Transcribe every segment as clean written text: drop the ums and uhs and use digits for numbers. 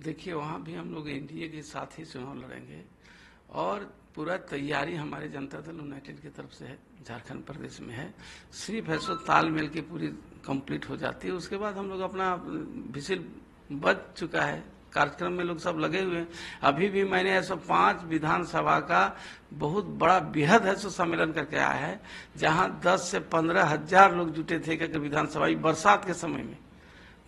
देखिए वहाँ भी हम लोग एनडीए के साथ ही चुनाव लड़ेंगे और पूरा तैयारी हमारे जनता दल यूनाइटेड की तरफ से है, झारखंड प्रदेश में है। सिर्फ है सो तालमेल की पूरी कंप्लीट हो जाती है, उसके बाद हम लोग अपना विशिल बज चुका है, कार्यक्रम में लोग सब लगे हुए हैं। अभी भी मैंने ऐसा 5 विधानसभा का बहुत बड़ा बेहद है सो सम्मेलन करके आया है, जहां 10 से 15 हजार लोग जुटे थे कि विधानसभा बरसात के समय में।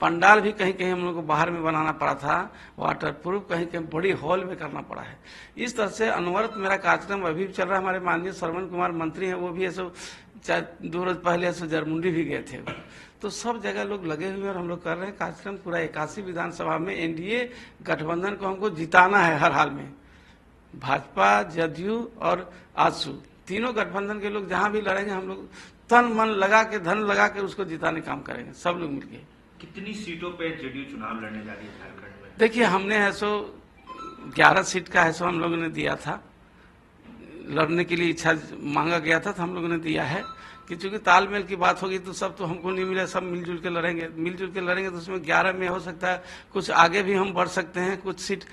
पंडाल भी कहीं कहीं हम लोग को बाहर में बनाना पड़ा था, वाटर प्रूफ, कहीं कहीं बड़ी हॉल में करना पड़ा है। इस तरह से अनवरत मेरा कार्यक्रम अभी भी चल रहा है। हमारे माननीय श्रवण कुमार मंत्री हैं, वो भी ऐसे 2 रोज पहले ऐसे जरमुंडी भी गए थे। तो सब जगह लोग लगे हुए हैं और हम लोग कर रहे हैं कार्यक्रम। पूरा 81 विधानसभा में एनडीए गठबंधन को हमको जिताना है हर हाल में। भाजपा, जदयू और आजसू तीनों गठबंधन के लोग जहां भी लड़ेंगे, हम लोग तन मन लगा के, धन लगा के उसको जिताने काम करेंगे, सब लोग मिलके। कितनी सीटों पे जेडीयू चुनाव लड़ने जा रही है झारखंड में? देखिए हमने है सो 11 सीट का है सो हम लोगों ने दिया था, लड़ने के लिए इच्छा मांगा गया था, तो हम लोगों ने दिया है कि चूंकि तालमेल की बात होगी तो सब तो हमको नहीं मिले, सब मिलजुल के लड़ेंगे। मिलजुल के लड़ेंगे तो उसमें 11 में हो सकता है कुछ आगे भी हम बढ़ सकते हैं, कुछ सीट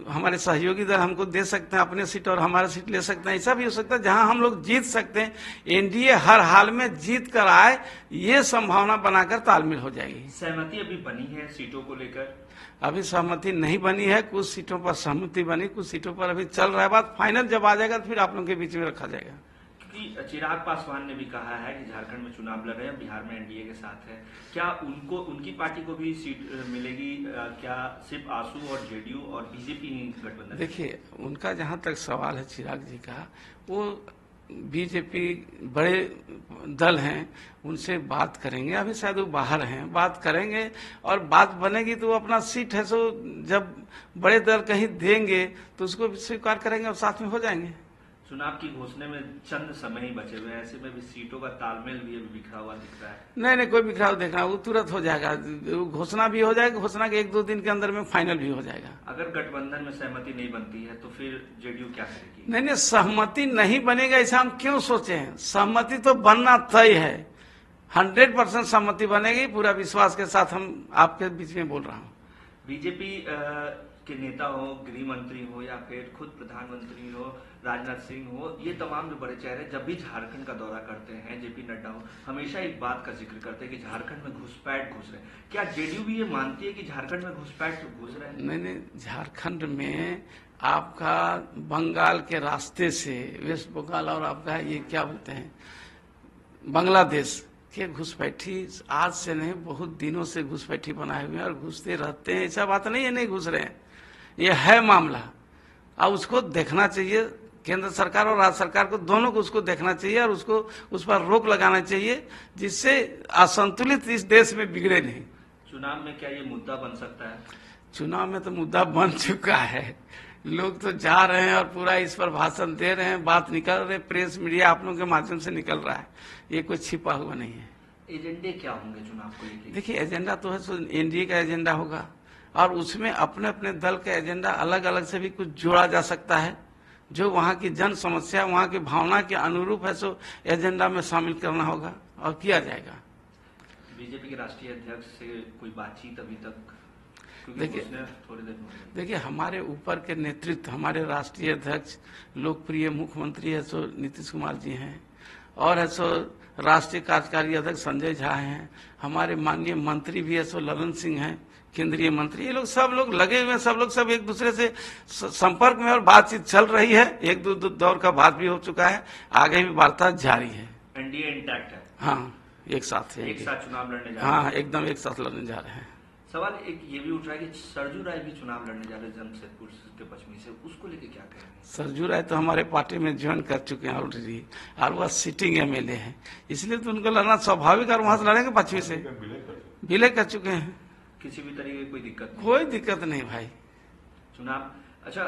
हमारे सहयोगी दल हमको दे सकते हैं, अपने सीट और हमारा सीट ले सकते हैं। ऐसा भी हो सकता है जहां हम लोग जीत सकते हैं। एनडीए हर हाल में जीत कर आए, ये संभावना बनाकर तालमेल हो जाएगी। सहमति अभी बनी है सीटों को लेकर? अभी सहमति नहीं बनी है, कुछ सीटों पर सहमति बनी, कुछ सीटों पर अभी चल रहा है बात। फाइनल जब आ जाएगा तो फिर आप लोगों के बीच में रखा जाएगा। क्योंकि चिराग पासवान ने भी कहा है कि झारखंड में चुनाव लड़ रहे हैं, बिहार में एनडीए के साथ है, क्या उनको, उनकी पार्टी को भी सीट मिलेगी? क्या सिर्फ आसू और जेडीयू और बीजेपी गठबंधन? देखिए उनका जहां तक सवाल है चिराग जी का, वो बीजेपी बड़े दल हैं, उनसे बात करेंगे। अभी शायद वो बाहर हैं, बात करेंगे और बात बनेगी तो वो अपना सीट है सो जब बड़े दल कहीं देंगे तो उसको स्वीकार करेंगे और साथ में हो जाएंगे। चुनाव की घोषणा में चंद समय ही बचे हुए हैं, ऐसे में भी सीटों का तालमेल भी अभी बिखरा हुआ दिख रहा है। नहीं, कोई बिखराव देख रहा है, वो तुरंत हो जाएगा, घोषणा भी हो जाएगा, घोषणा के 1-2 दिन के अंदर में फाइनल भी हो जाएगा। अगर गठबंधन में सहमति नहीं बनती है तो फिर जेडीयू क्या करेगी? नहीं, सहमति नहीं बनेगा ऐसा हम क्यों सोचे हैं? सहमति तो बनना तय है, 100% सहमति बनेगी, पूरा विश्वास के साथ हम आपके बीच में बोल रहा हूँ। बीजेपी के नेता हो, गृह मंत्री हो या फिर खुद प्रधानमंत्री हो, राजनाथ सिंह हो, ये तमाम जो बड़े चेहरे जब भी झारखंड का दौरा करते हैं, जेपी नड्डा हो, हमेशा एक बात का जिक्र करते हैं कि झारखंड में घुसपैठ घुस रहे हैं। क्या जेडीयू भी ये मानती है कि झारखंड में घुसपैठ घुस रहे हैं? नहीं, झारखंड में आपका बंगाल के रास्ते से, वेस्ट बंगाल और आपका ये क्या बोलते हैं बांग्लादेश के घुसपैठी आज से नहीं, बहुत दिनों से घुसपैठी बनाए हुए हैं और घुसते रहते हैं। ऐसा बात नहीं है नहीं घुस रहे हैं, ये है मामला। अब उसको देखना चाहिए, केंद्र सरकार और राज्य सरकार को, दोनों को उसको देखना चाहिए और उसको उस पर रोक लगाना चाहिए, जिससे असंतुलित इस देश में बिगड़े नहीं। चुनाव में क्या ये मुद्दा बन सकता है? चुनाव में तो मुद्दा बन चुका है, लोग तो जा रहे हैं और पूरा इस पर भाषण दे रहे हैं, बात निकल रहे, प्रेस मीडिया आप लोगों के माध्यम से निकल रहा है, ये कुछ छिपा हुआ नहीं है। एजेंडे क्या होंगे चुनाव को लेकर? देखिए एजेंडा तो है सो एनडीए का एजेंडा होगा और उसमें अपने अपने दल का एजेंडा अलग अलग से भी कुछ जोड़ा जा सकता है, जो वहाँ की जन समस्या, वहाँ की भावना के अनुरूप है सो एजेंडा में शामिल करना होगा और किया जाएगा। बीजेपी के राष्ट्रीय अध्यक्ष से कोई बातचीत अभी तक? देखिए हमारे ऊपर के नेतृत्व, हमारे राष्ट्रीय अध्यक्ष लोकप्रिय मुख्यमंत्री है सो नीतीश कुमार जी हैं और है सो राष्ट्रीय कार्यकारी अध्यक्ष संजय झा हैं, हमारे माननीय मंत्री भी है सो ललन सिंह हैं, केंद्रीय मंत्री, ये लोग सब लोग लगे हुए हैं, सब एक दूसरे से संपर्क में और बातचीत चल रही है। 1-2 दौर का बात भी हो चुका है, आगे भी वार्ता जारी है। एनडीए इंटैक्ट है? हाँ, एक साथ चुनाव लड़ने जा रहे हैं। हाँ, एकदम एक साथ लड़ने जा रहे हैं। सवाल एक ये भी उठ रहा है कि सरजू राय भी चुनाव लड़ने जा रहे हैं जमशेदपुर के पश्चिमी से, उसको लेके क्या कहेंगे? सरजू राय तो हमारे पार्टी में ज्वाइन कर चुके हैं ऑलरेडी और वह सिटिंग एमएलए है, इसलिए तो उनको लड़ना स्वाभाविक और वहां से लड़ेंगे पश्चिमी से, विलय कर चुके हैं। किसी भी तरीके की कोई दिक्कत नहीं? कोई दिक्कत नहीं भाई। चुनाव अच्छा,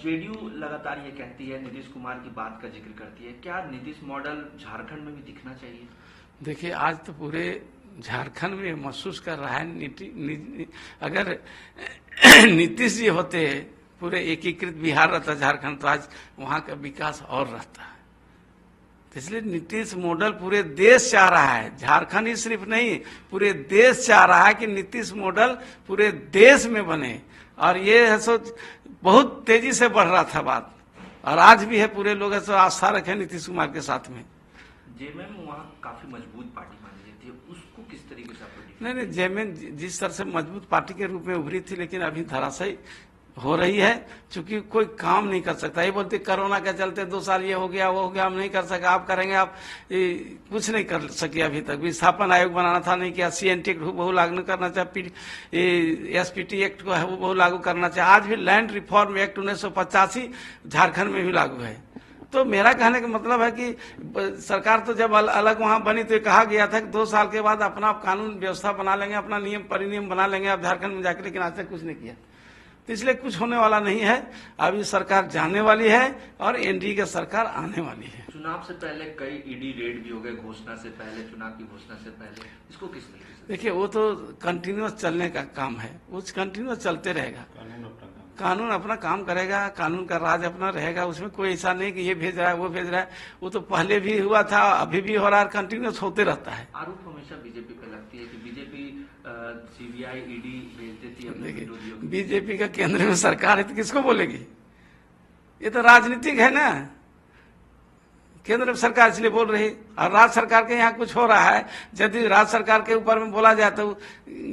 जेडीयू लगातार ये कहती है, नीतीश कुमार की बात का जिक्र करती है, क्या नीतीश मॉडल झारखंड में भी दिखना चाहिए? देखिए आज तो पूरे झारखंड में महसूस कर रहा है, अगर नीतीश जी होते, पूरे एकीकृत बिहार रहता झारखंड, तो आज वहां का विकास और रहता है। तो इसलिए नीतीश मॉडल पूरे देश चाह रहा है, झारखंड ही सिर्फ नहीं, पूरे देश चाह रहा है कि नीतीश मॉडल पूरे देश में बने और ये है सो बहुत तेजी से बढ़ रहा था बात, और आज भी है, पूरे लोग ऐसा आस्था रखे नीतीश कुमार के साथ में। जेएमएम वहाँ काफी मजबूत पार्टी मानी जाती है, उसको किस तरीके से आप? नहीं, जेएमएम जिस तरह से मजबूत पार्टी के रूप में उभरी थी, लेकिन अभी धराशायी हो रही है, क्योंकि कोई काम नहीं कर सकता। ये बोलते कोरोना के चलते 2 साल ये हो गया वो हो गया, हम नहीं कर सके, आप करेंगे, आप कुछ नहीं कर सके अभी तक। विस्थापन आयोग बनाना था, नहीं किया। सीएनटी एक्ट बहु लागू करना चाहिए, एसपीटी एक्ट को है वो बहु लागू करना चाहिए। आज भी लैंड रिफॉर्म एक्ट 1985 झारखंड में भी लागू है। तो मेरा कहने का मतलब है कि सरकार तो जब अलग वहां बनी तो कहा गया था कि 2 साल के बाद अपना कानून व्यवस्था बना लेंगे, अपना नियम परिनियम बना लेंगे आप झारखंड में जाकर, लेकिन आज तक कुछ नहीं किया। तो इसलिए कुछ होने वाला नहीं है। अभी सरकार जाने वाली है और एनडीए की सरकार आने वाली है। चुनाव से पहले कई ईडी रेड भी हो गए, घोषणा से पहले, चुनाव की घोषणा से पहले, इसको किस तरीके से? देखिए, वो तो कंटिन्यूअस चलने का काम है, वो कंटिन्यूअस चलते रहेगा। कानून अपना काम करेगा, कानून का राज अपना रहेगा, उसमें कोई ऐसा नहीं कि ये भेज रहा है वो भेज रहा है। वो तो पहले भी हुआ था, अभी भी हो रहा है, कंटिन्यूअस होते रहता है। आरोप हमेशा बीजेपी पे लगती है कि बीजेपी सीबीआई ईडी भेज देती है अपने विरोधियों को। बीजेपी का केंद्र में सरकार है तो किसको बोलेगी? ये तो राजनीतिक है ना। केंद्र में सरकार इसलिए बोल रही, और राज्य सरकार के यहाँ कुछ हो रहा है, यदि राज्य सरकार के ऊपर में बोला जाए तो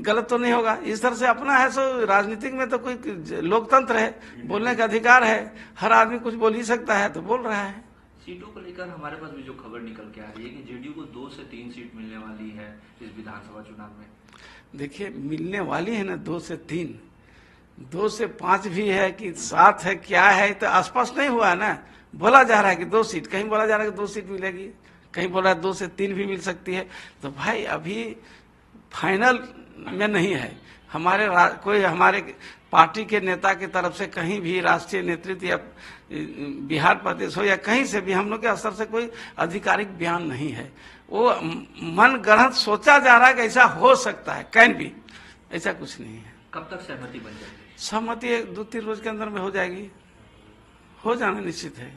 गलत तो नहीं होगा। इस तरह से अपना है, सो राजनीतिक में तो कोई लोकतंत्र है, बोलने का अधिकार है, हर आदमी कुछ बोल ही सकता है, तो बोल रहा है। सीटों को लेकर हमारे पास भी जो खबर निकल के आ रही है कि जेडीयू को 2 से 3 सीट मिलने वाली है इस विधानसभा चुनाव में। देखिए, मिलने वाली है ना 2 से 3, 2 से 5 भी है कि 7 है, क्या है तो स्पष्ट नहीं हुआ ना। बोला जा रहा है कि 2 सीट, कहीं बोला जा रहा है कि 2 सीट मिलेगी, कहीं बोला 2 से 3 भी मिल सकती है। तो भाई अभी फाइनल में नहीं है। कोई हमारे पार्टी के नेता की तरफ से कहीं भी राष्ट्रीय नेतृत्व या बिहार प्रदेश हो या कहीं से भी हम लोग के स्तर से कोई आधिकारिक बयान नहीं है। वो मन गढ़ंत सोचा जा रहा है कि ऐसा हो सकता है, कैन भी, ऐसा कुछ नहीं है। कब तक सहमति बन जाएगी? सहमति 2-3 रोज के अंदर में हो जाएगी, हो जाना निश्चित है।